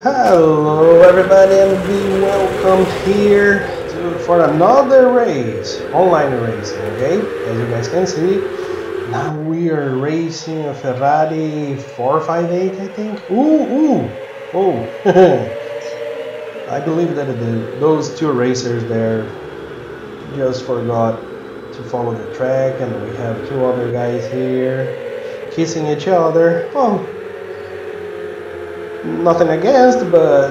Hello everybody and be welcome here for another race, online racing, okay? As you guys can see, now we are racing a Ferrari 458, I think. Oh, I believe that those two racers there just forgot to follow the track, and we have two other guys here kissing each other. Oh, nothing against, but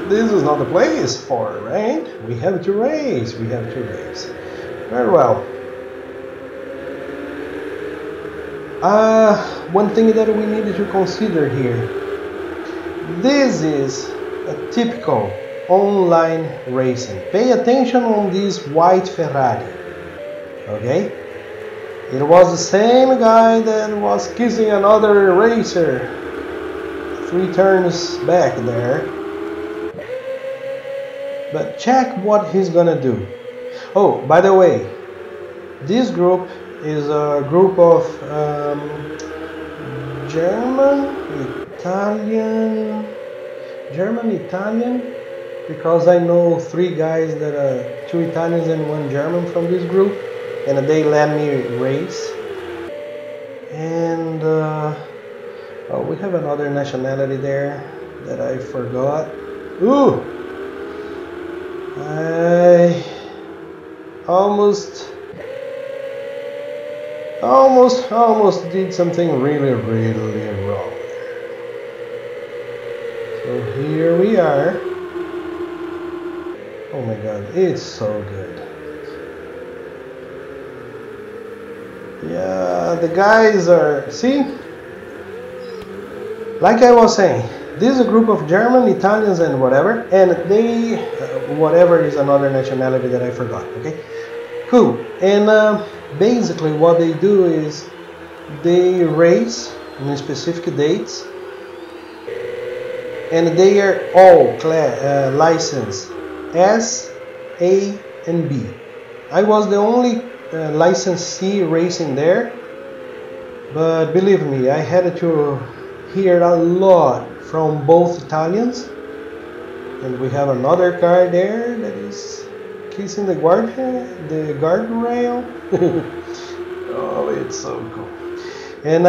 this is not the place for it, right? We have to race. Very well. One thing that we need to consider here. This is a typical online racing. Pay attention on this white Ferrari. Okay? It was the same guy that was kissing another racer 3 turns back there, but check what he's gonna do. Oh, by the way, this group is a group of German, Italian, because I know 3 guys that are 2 Italians and 1 German from this group, and they let me race. And oh, we have another nationality there that I forgot. Ooh! I almost did something really wrong there. So here we are. Oh my god, it's so good. Yeah, the guys are... See? Like I was saying, this is a group of German, Italians, and whatever, and they, whatever is another nationality that I forgot, okay? Cool. And basically what they do is they race in specific dates, and they are all licensed S, A, and B. I was the only licensee racing there, but believe me, I had to hear a lot from both Italians, and we have another car there that is kissing the guardrail. Oh, it's so cool. And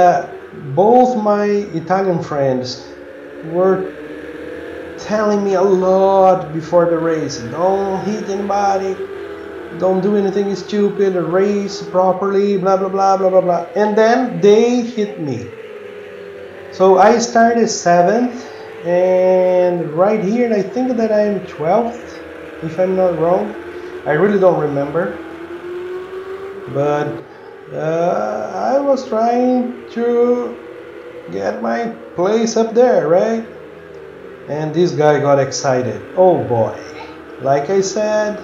both my Italian friends were telling me a lot before the race: don't hit anybody, don't do anything stupid, race properly, blah blah blah blah blah blah. And then they hit me. So I started 7th, and right here I think that I'm 12th, if I'm not wrong. I really don't remember, but I was trying to get my place up there, right? And this guy got excited. Oh boy, like I said,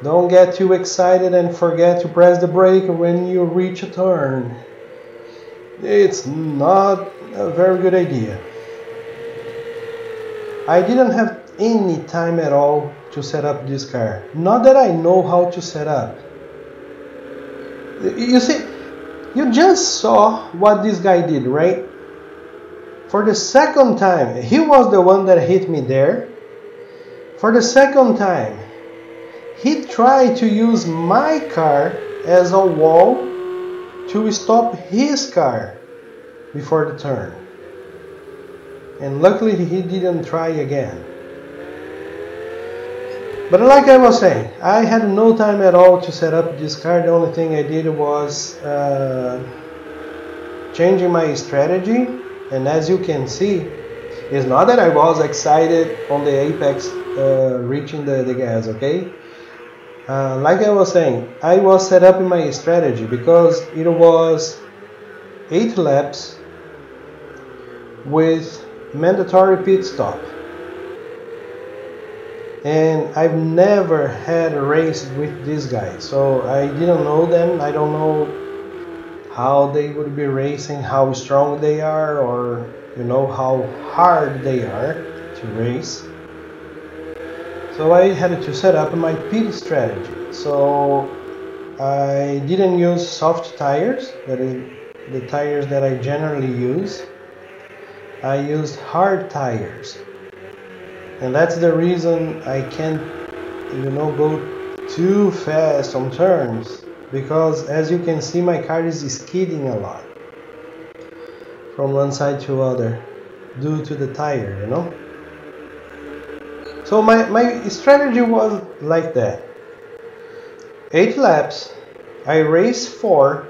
don't get too excited and forget to press the brake when you reach a turn. It's not a very good idea. I didn't have any time at all to set up this car. Not that I know how to set up. You see, you just saw what this guy did, right? For the second time, he was the one that hit me there. For the second time, he tried to use my car as a wall to stop his car before the turn, and luckily he didn't try again. But like I was saying, I had no time at all to set up this car. The only thing I did was changing my strategy, and as you can see, it's not that I was excited on the apex reaching the gas, okay? Like I was saying, I was set up in my strategy because it was 8 laps with mandatory pit stop, and I've never had a race with these guys, so I didn't know them. I don't know how they would be racing, how strong they are, or you know how hard they are to race. So I had to set up my pit strategy. So I didn't use soft tires, that is the tires that I generally use. I used hard tires. And that's the reason I can't, go too fast on turns, because as you can see, my car is skidding a lot from one side to other due to the tire, So my strategy was like that. 8 laps, I race 4.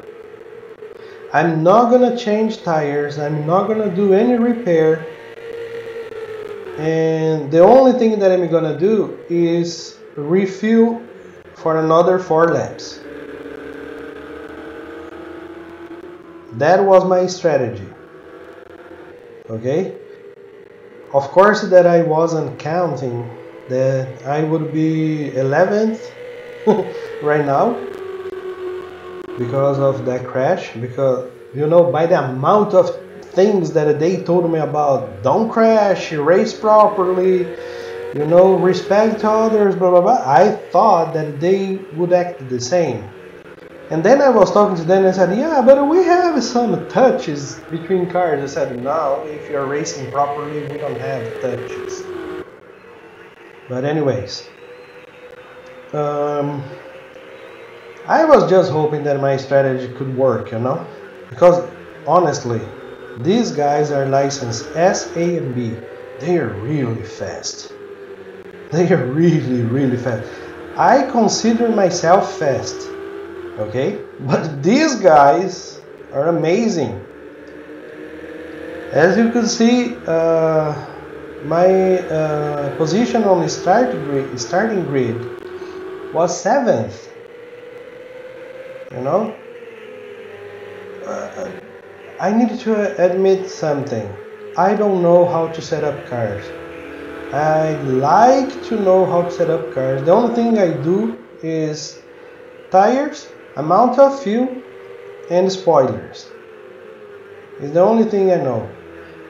I'm not gonna change tires, I'm not gonna do any repair, and the only thing that I'm gonna do is refuel for another 4 laps. That was my strategy. Okay? Of course that I wasn't counting that I would be 11th right now because of that crash, because by the amount of things that they told me about, don't crash, race properly, respect others, blah blah blah, I thought that they would act the same. And then I was talking to them and I said, yeah, but we have some touches between cars. I said, no, if you're racing properly, we don't have touches. But anyways, I was just hoping that my strategy could work, because honestly, these guys are licensed S, A, and B. They are really fast. They are really, really fast. I consider myself fast. Okay, but these guys are amazing. As you can see, my position on the starting grid was 7th. I need to admit something. I don't know how to set up cars. I like to know how to set up cars. The only thing I do is tires, amount of fuel, and spoilers. It's the only thing I know.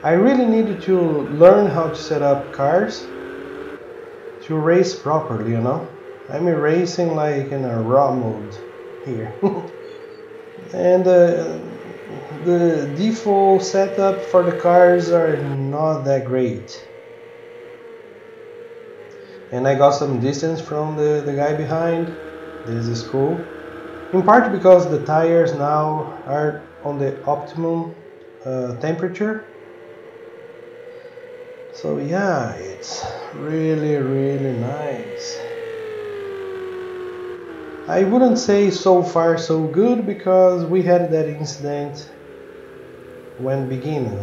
I really needed to learn how to set up cars to race properly, I'm racing like in a raw mode here. And the default setup for the cars are not that great. And I got some distance from the guy behind. This is cool. In part because the tires now are on the optimum temperature. So yeah, it's really, really nice. I wouldn't say so far so good because we had that incident when beginning,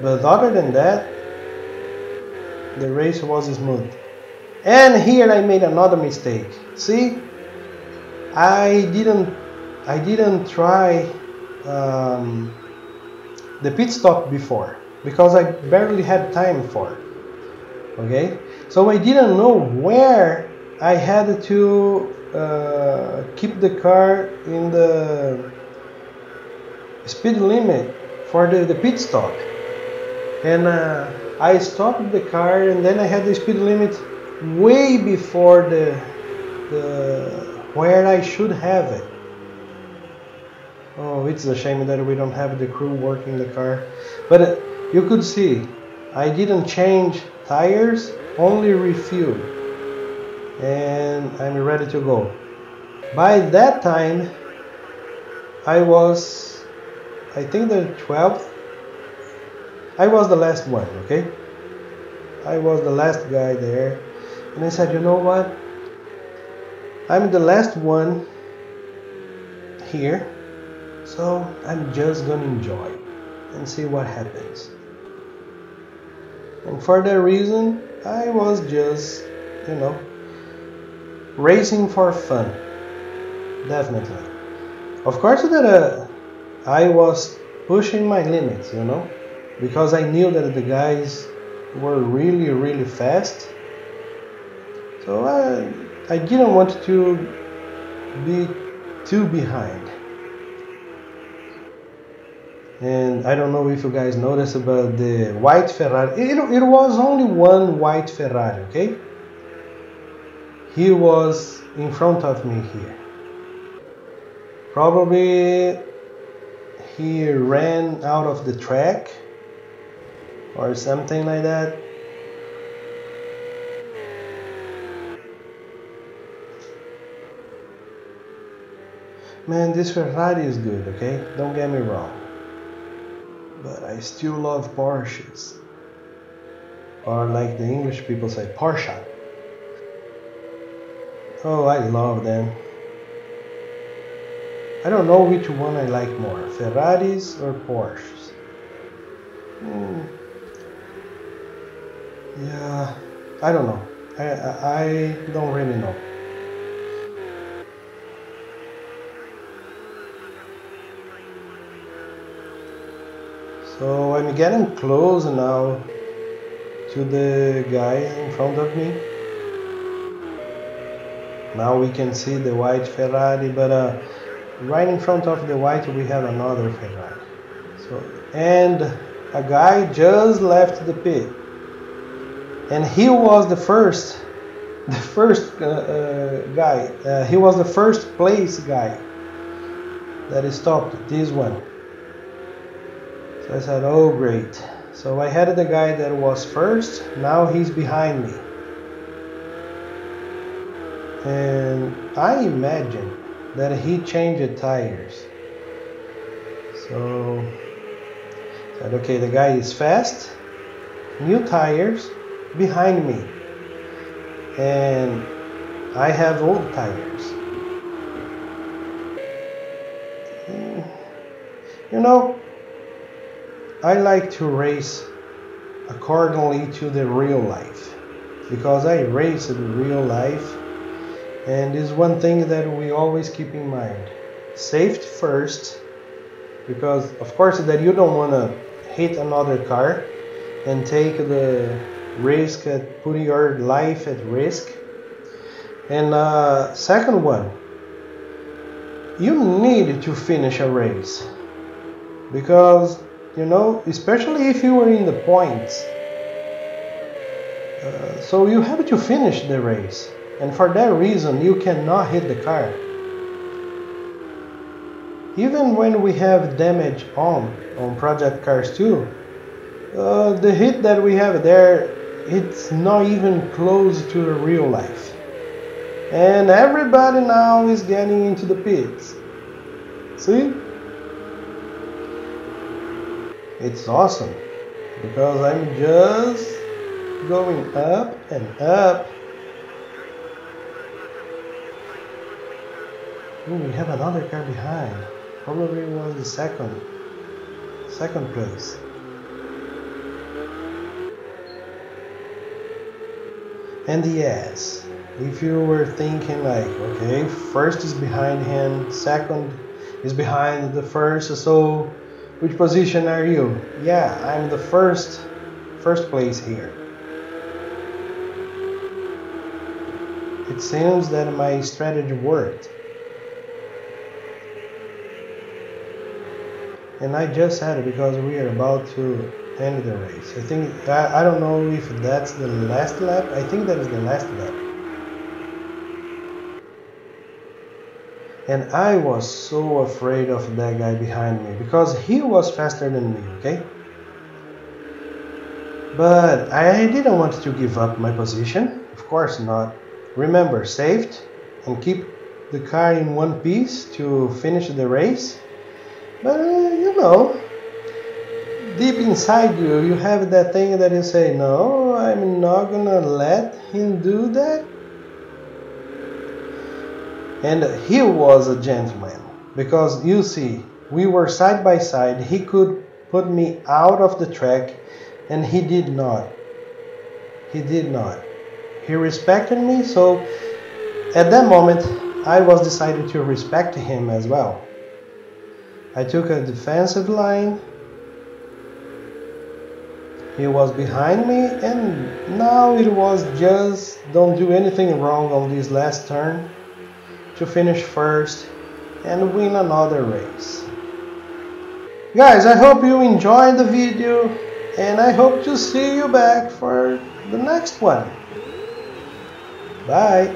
But other than that, the race was smooth. And here I made another mistake. See? I didn't try the pit stop before because I barely had time for it. Okay, so I didn't know where I had to keep the car in the speed limit for the pit stop, and I stopped the car, and then I had the speed limit way before the where I should have it. Oh, it's a shame that we don't have the crew working the car. But you could see, I didn't change tires, only refuel. And I'm ready to go. By that time, I was, I think the 12th. I was the last one, okay? I was the last guy there. And I said, you know what? I'm the last one here, so I'm just gonna enjoy and see what happens. And for that reason, I was just, racing for fun. Definitely. Of course that I was pushing my limits, because I knew that the guys were really, really fast. So I didn't want to be too behind. And I don't know if you guys noticed about the white Ferrari. It was only one white Ferrari, okay? He was in front of me here. Probably he ran out of the track or something like that. Man, this Ferrari is good, okay? Don't get me wrong. But I still love Porsches. Or like the English people say, Porsche. Oh, I love them. I don't know which one I like more, Ferraris or Porsches. Yeah, I don't know. I don't really know. So I'm getting close now to the guy in front of me. Now we can see the white Ferrari, but right in front of the white we have another Ferrari. So, and a guy just left the pit, and he was the first guy. He was the first place guy that stopped this one. So I said, oh great. So I had the guy that was first, now he's behind me. And I imagine that he changed tires. So I said, okay, the guy is fast, new tires, behind me. And I have old tires. You know, I like to race accordingly to the real life, because I race in real life, and is one thing that we always keep in mind. Safety first, because of course that you don't want to hit another car and take the risk at putting your life at risk. And second one, you need to finish a race, because you know, especially if you were in the points, so you have to finish the race, and for that reason you cannot hit the car. Even when we have damage on Project Cars 2, the hit that we have there, it's not even close to the real life. And everybody now is getting into the pits. See? It's awesome, because I'm just going up and up. Ooh, we have another car behind. Probably was the second place. And yes, if you were thinking like, okay, first is behind him, second is behind the first, so which position are you? Yeah, I'm the first place here. It seems that my strategy worked. And I just had it because we are about to end the race. I think, I don't know if that's the last lap. I think that is the last lap. And I was so afraid of that guy behind me, because he was faster than me, okay? But I didn't want to give up my position. Of course not. Remember, saved and keep the car in one piece to finish the race. But you know, deep inside you, you have that thing that you say, no, I'm not gonna let him do that. And he was a gentleman, because you see, we were side by side. He could put me out of the track, and he did not. He did not. He respected me, so at that moment, I was decided to respect him as well. I took a defensive line. He was behind me, and now it was just don't do anything wrong on this last turn to finish first and win another race. Guys, I hope you enjoyed the video, and I hope to see you back for the next one. Bye.